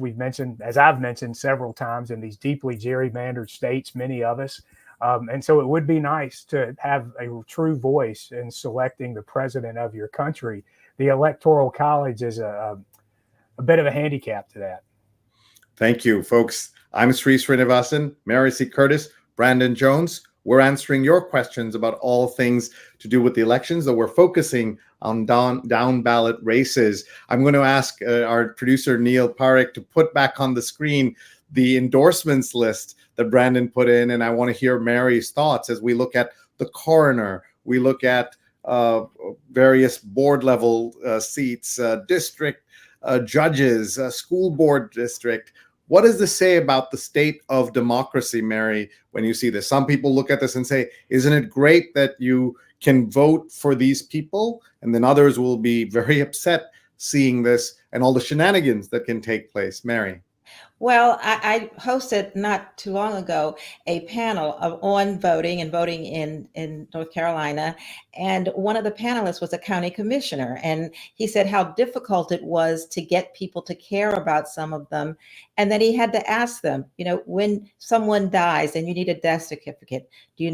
I've mentioned several times, in these deeply gerrymandered states, many of us. And so it would be nice to have a true voice in selecting the president of your country. The Electoral College is a bit of a handicap to that. Thank you, folks. I'm Sree Srinivasan, Mary C. Curtis, Brandon Jones. We're answering your questions about all things to do with the elections, though we're focusing on down ballot races. I'm going to ask our producer, Neil Parekh, to put back on the screen the endorsements list that Brandon put in. And I want to hear Mary's thoughts as we look at the coroner, we look at various board level seats, district judges, school board district. What does this say about the state of democracy, Mary, when you see this? Some people look at this and say, isn't it great that you can vote for these people? And then others will be very upset seeing this and all the shenanigans that can take place. Mary. Well, I hosted not too long ago a panel on voting and voting in North Carolina. And one of the panelists was a county commissioner. And he said how difficult it was to get people to care about some of them. And then he had to ask them, when someone dies and you need a death certificate, you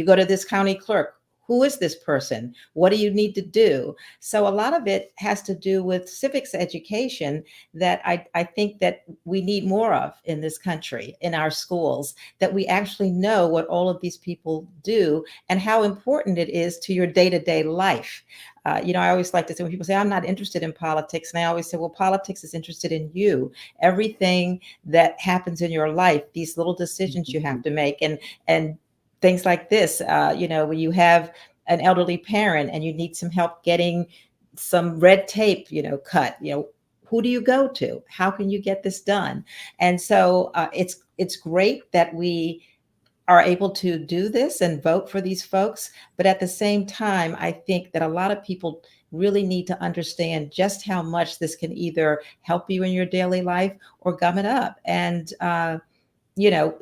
go to this county clerk. Who is this person? What do you need to do? So a lot of it has to do with civics education that I think that we need more of in this country, in our schools, that we actually know what all of these people do and how important it is to your day-to-day life. I always like to say when people say, I'm not interested in politics, and I always say, well, politics is interested in you. Everything that happens in your life, these little decisions you have to make, and things like this, when you have an elderly parent and you need some help getting some red tape, cut, who do you go to? How can you get this done? And so it's great that we are able to do this and vote for these folks. But at the same time, I think that a lot of people really need to understand just how much this can either help you in your daily life or gum it up. And,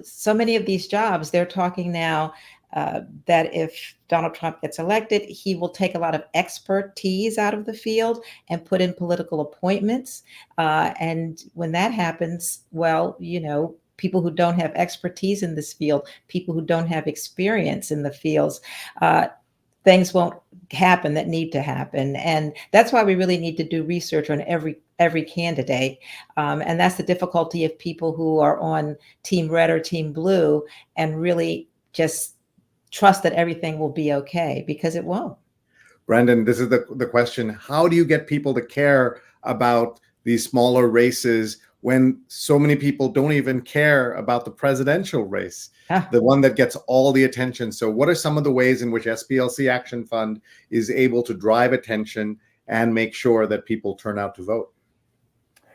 so many of these jobs, they're talking now that if Donald Trump gets elected, he will take a lot of expertise out of the field and put in political appointments. And when that happens, well, people who don't have expertise in this field, people who don't have experience in the fields, things won't happen that need to happen. And that's why we really need to do research on every candidate. And that's the difficulty of people who are on Team Red or Team Blue and really just trust that everything will be okay, because it won't. Brandon, this is the question. How do you get people to care about these smaller races when so many people don't even care about the presidential race, the one that gets all the attention? So what are some of the ways in which SPLC Action Fund is able to drive attention and make sure that people turn out to vote?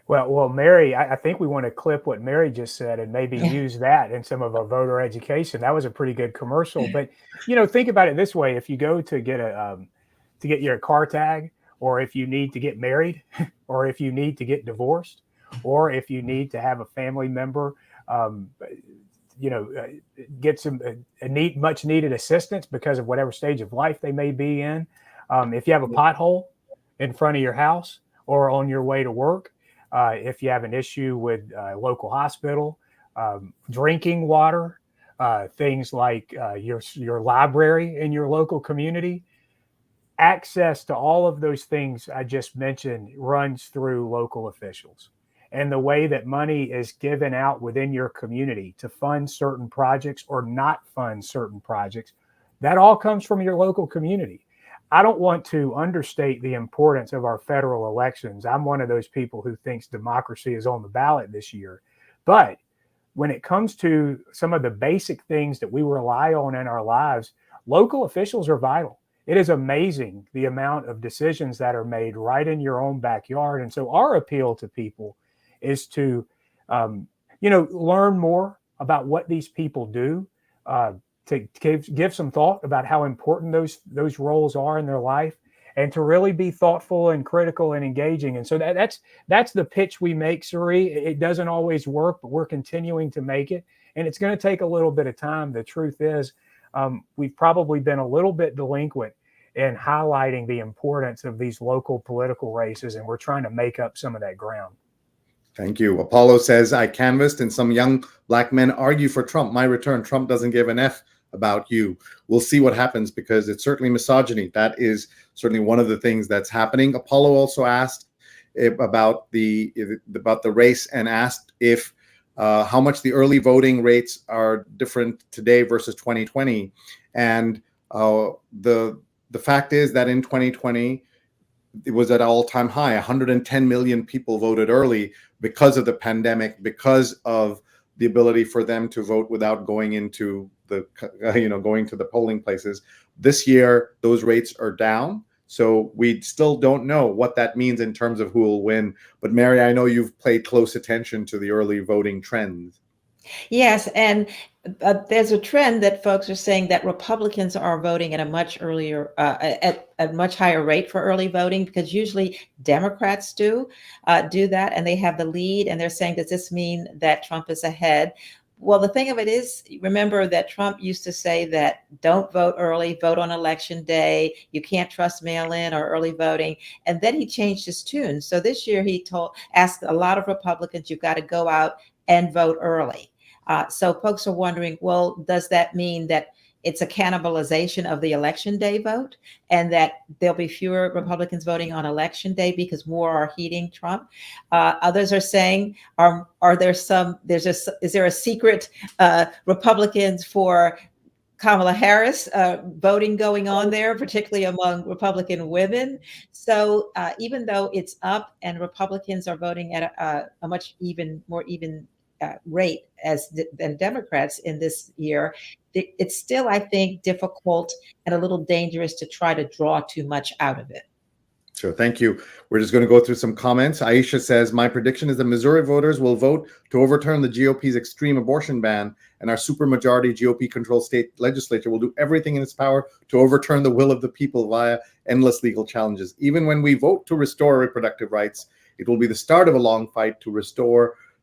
Well, Mary, I think we want to clip what Mary just said and maybe use that in some of our voter education. That was a pretty good commercial. But, think about it this way. If you go to get your car tag, or if you need to get married, or if you need to get divorced, or if you need to have a family member, get some much needed assistance because of whatever stage of life they may be in. If you have a pothole in front of your house or on your way to work, if you have an issue with a local hospital, drinking water, things like your library in your local community, access to all of those things I just mentioned runs through local officials. And the way that money is given out within your community to fund certain projects or not fund certain projects, that all comes from your local community. I don't want to understate the importance of our federal elections. I'm one of those people who thinks democracy is on the ballot this year. But when it comes to some of the basic things that we rely on in our lives, local officials are vital. It is amazing the amount of decisions that are made right in your own backyard. And so our appeal to people is to, learn more about what these people do, to give some thought about how important those roles are in their life, and to really be thoughtful and critical and engaging. And so that's the pitch we make, Sree. It doesn't always work, but we're continuing to make it. And it's going to take a little bit of time. The truth is, we've probably been a little bit delinquent in highlighting the importance of these local political races, and we're trying to make up some of that ground. Thank you. Apollo says, I canvassed and some young Black men argue for Trump. My return, Trump doesn't give an F about you. We'll see what happens, because it's certainly misogyny. That is certainly one of the things that's happening. Apollo also asked about the race and asked if how much the early voting rates are different today versus 2020. And the fact is that in 2020, it was at an all-time high. 110 million people voted early because of the pandemic, because of the ability for them to vote without going into the going to the polling places. This year, those rates are down. So we still don't know what that means in terms of who will win. But Mary, I know you've paid close attention to the early voting trends. Yes, and there's a trend that folks are saying that Republicans are voting at a much earlier, at a much higher rate for early voting, because usually Democrats do that, and they have the lead. And they're saying, does this mean that Trump is ahead? Well, the thing of it is, remember that Trump used to say that don't vote early, vote on election day. You can't trust mail-in or early voting. And then he changed his tune. So this year he asked a lot of Republicans, you've got to go out and vote early. So folks are wondering, well, does that mean that it's a cannibalization of the election day vote, and that there'll be fewer Republicans voting on election day because more are heeding Trump? Others are saying, is there a secret Republicans for Kamala Harris voting going on there, particularly among Republican women? So even though it's up and Republicans are voting at a much more even rate than Democrats in this year, it's still, I think, difficult and a little dangerous to try to draw too much out of it. Sure, thank you. We're just going to go through some comments. Aisha says, my prediction is the Missouri voters will vote to overturn the GOP's extreme abortion ban, and our supermajority GOP-controlled state legislature will do everything in its power to overturn the will of the people via endless legal challenges. Even when we vote to restore reproductive rights, it will be the start of a long fight to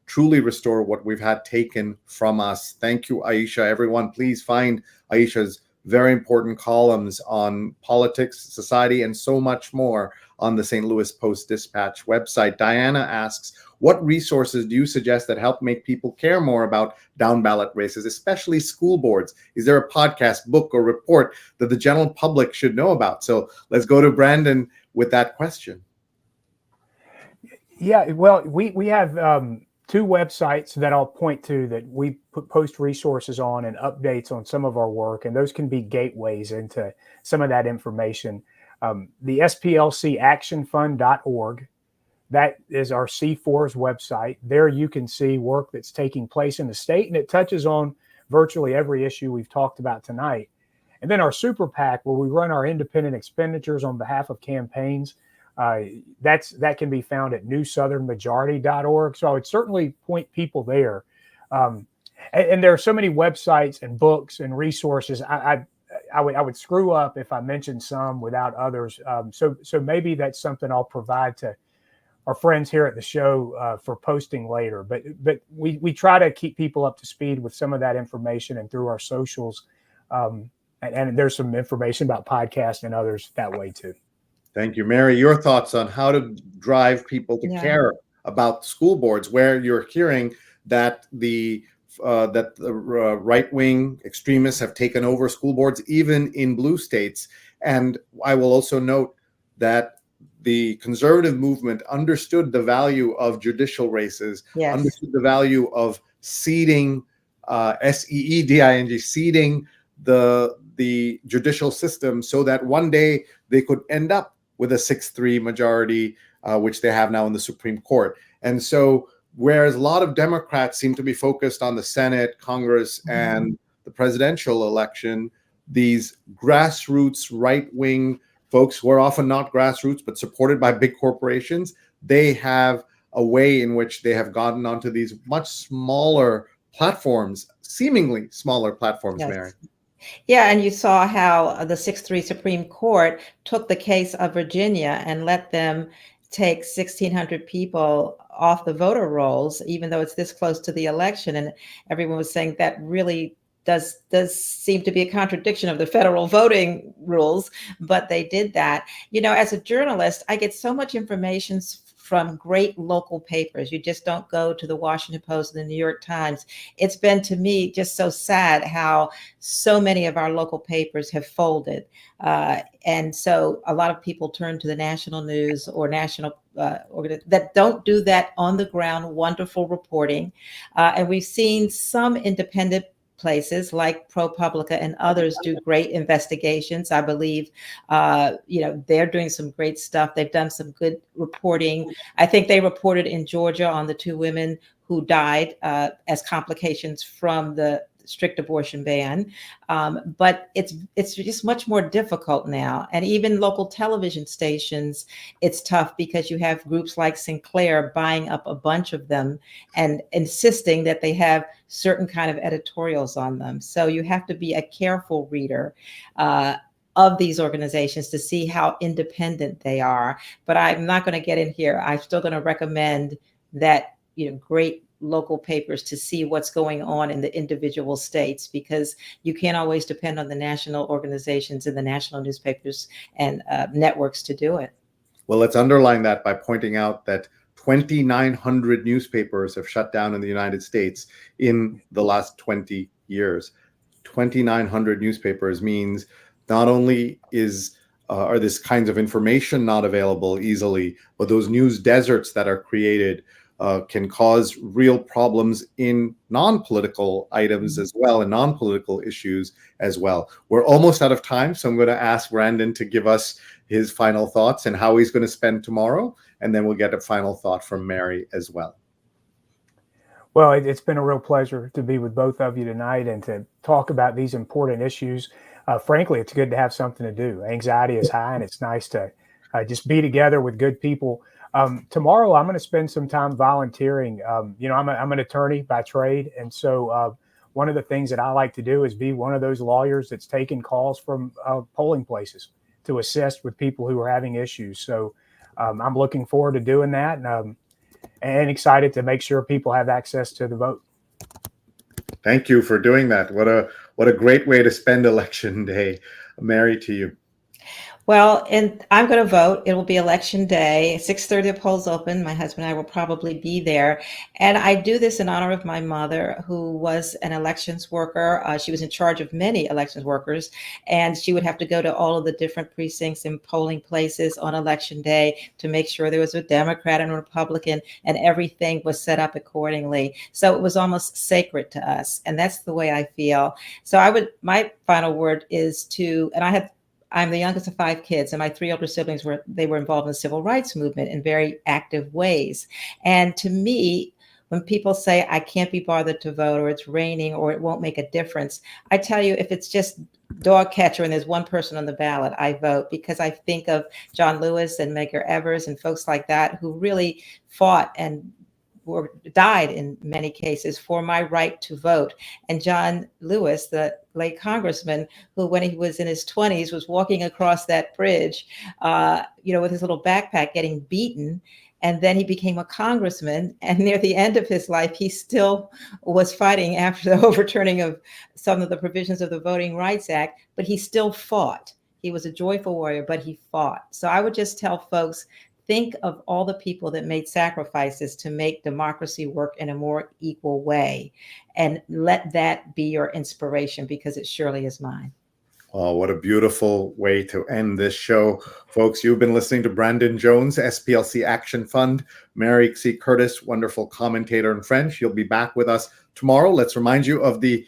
truly restore what we've had taken from us. Thank you, Aisha. Everyone, please find Aisha's very important columns on politics, society, and so much more on the St. Louis Post-Dispatch website. Diana asks, what resources do you suggest that help make people care more about down-ballot races, especially school boards? Is there a podcast, book, or report that the general public should know about? So let's go to Brandon with that question. Yeah, well, we have two websites that I'll point to that we post resources on and updates on some of our work, and those can be gateways into some of that information. The SPLC actionfund.org, that is our C4's website. There you can see work that's taking place in the state, and it touches on virtually every issue we've talked about tonight. And then our Super PAC, where we run our independent expenditures on behalf of campaigns, that can be found at newsouthernmajority.org. So I would certainly point people there. And there are so many websites and books and resources. I would screw up if I mentioned some without others. So maybe that's something I'll provide to our friends here at the show for posting later. But we try to keep people up to speed with some of that information and through our socials. And there's some information about podcasts and others that way too. Thank you, Mary. Your thoughts on how to drive people to care about school boards, where you're hearing that the right-wing extremists have taken over school boards, even in blue states. And I will also note that the conservative movement understood the value of judicial races, understood the value of seeding, SEEDING, seeding the judicial system, so that one day they could end up with a 6-3 majority, which they have now in the Supreme Court. And so, whereas a lot of Democrats seem to be focused on the Senate, Congress, and the presidential election, these grassroots right-wing folks who are often not grassroots but supported by big corporations, they have a way in which they have gotten onto these much smaller platforms, seemingly smaller platforms, Mary. Yeah, and you saw how the 6-3 Supreme Court took the case of Virginia and let them take 1,600 people off the voter rolls, even though it's this close to the election. And everyone was saying that really does seem to be a contradiction of the federal voting rules, but they did that. You know, as a journalist, I get so much information from great local papers. You just don't go to the Washington Post and the New York Times. It's been, to me, just so sad how so many of our local papers have folded. And so a lot of people turn to the national news or national that don't do that on the ground, wonderful reporting. And we've seen some independent places like ProPublica and others do great investigations. I believe, they're doing some great stuff. They've done some good reporting. I think they reported in Georgia on the 2 women who died as complications from the strict abortion ban. But it's just much more difficult now. And even local television stations, it's tough because you have groups like Sinclair buying up a bunch of them and insisting that they have certain kind of editorials on them. So you have to be a careful reader of these organizations to see how independent they are. But I'm not going to get in here. I'm still going to recommend that, great local papers to see what's going on in the individual states, because you can't always depend on the national organizations and the national newspapers and networks to do it. Well, let's underline that by pointing out that 2,900 newspapers have shut down in the United States in the last 20 years. 2,900 newspapers means not only are this kinds of information not available easily, but those news deserts that are created can cause real problems in non-political items as well, and non-political issues as well. We're almost out of time, so I'm going to ask Brandon to give us his final thoughts and how he's going to spend tomorrow, and then we'll get a final thought from Mary as well. Well, it's been a real pleasure to be with both of you tonight and to talk about these important issues. Frankly, it's good to have something to do. Anxiety is high, and it's nice to just be together with good people. Tomorrow, I'm going to spend some time volunteering. I'm an attorney by trade. And so one of the things that I like to do is be one of those lawyers that's taking calls from polling places to assist with people who are having issues. So I'm looking forward to doing that and excited to make sure people have access to the vote. Thank you for doing that. What a great way to spend election day. Mary, to you. Well, and I'm going to vote. It will be election day. 6:30, the polls open. My husband and I will probably be there. And I do this in honor of my mother, who was an elections worker. She was in charge of many elections workers, and she would have to go to all of the different precincts and polling places on election day to make sure there was a Democrat and a Republican, and everything was set up accordingly. So it was almost sacred to us. And that's the way I feel. So my final word is I'm the youngest of 5 kids, and my 3 older siblings were involved in the civil rights movement in very active ways. And to me, when people say I can't be bothered to vote, or it's raining, or it won't make a difference, I tell you, if it's just dog catcher and there's one person on the ballot, I vote, because I think of John Lewis and Medgar Evers and folks like that who really fought and died in many cases for my right to vote. And John Lewis, the late congressman, who when he was in his 20s was walking across that bridge, with his little backpack, getting beaten. And then he became a congressman. And near the end of his life, he still was fighting after the overturning of some of the provisions of the Voting Rights Act, but he still fought. He was a joyful warrior, but he fought. So I would just tell folks, think of all the people that made sacrifices to make democracy work in a more equal way, and let that be your inspiration, because it surely is mine. Oh, what a beautiful way to end this show. Folks, you've been listening to Brandon Jones, SPLC Action Fund, Mary C. Curtis, wonderful commentator and friend. She'll be back with us tomorrow. Let's remind you of the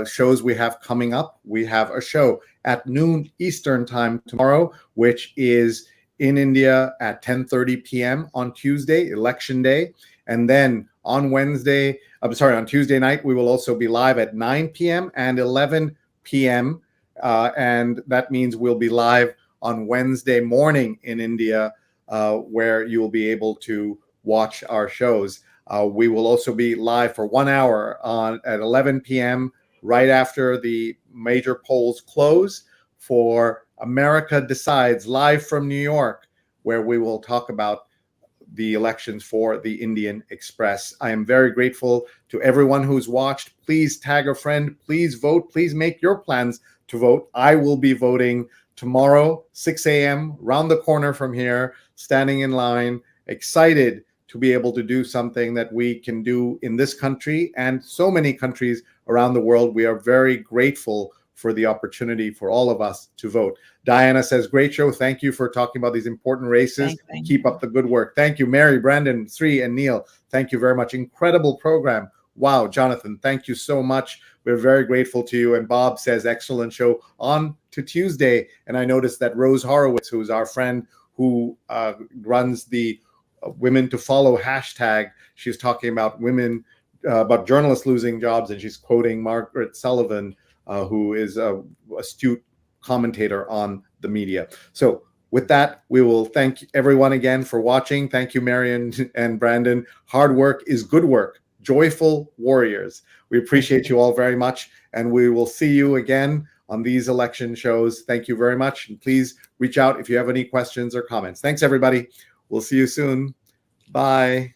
shows we have coming up. We have a show at noon Eastern time tomorrow, which is in India at 10:30 p.m. on Tuesday, Election Day. And then on Tuesday night, we will also be live at 9 p.m. and 11 p.m. And that means we'll be live on Wednesday morning in India, where you will be able to watch our shows. We will also be live for 1 hour at 11 p.m. right after the major polls close for America Decides, live from New York, where we will talk about the elections for the Indian Express. I am very grateful to everyone who's watched. Please tag a friend. Please vote. Please make your plans to vote. I will be voting tomorrow, 6 a.m., round the corner from here, standing in line, excited to be able to do something that we can do in this country and so many countries around the world. We are very grateful for the opportunity for all of us to vote. Diana says, great show. Thank you for talking about these important races. Thank Keep up the good work. Thank you, Mary, Brandon, Sree, and Neil. Thank you very much. Incredible program. Wow, Jonathan, thank you so much. We're very grateful to you. And Bob says, excellent show. On to Tuesday. And I noticed that Rose Horowitz, who is our friend who runs the Women to Follow hashtag, she's talking about women about journalists losing jobs, and she's quoting Margaret Sullivan, who is a astute commentator on the media. So with that, we will thank everyone again for watching. Thank you, Marion and Brandon. Hard work is good work. Joyful warriors. We appreciate you all very much, and we will see you again on these election shows. Thank you very much, and please reach out if you have any questions or comments. Thanks, everybody. We'll see you soon. Bye.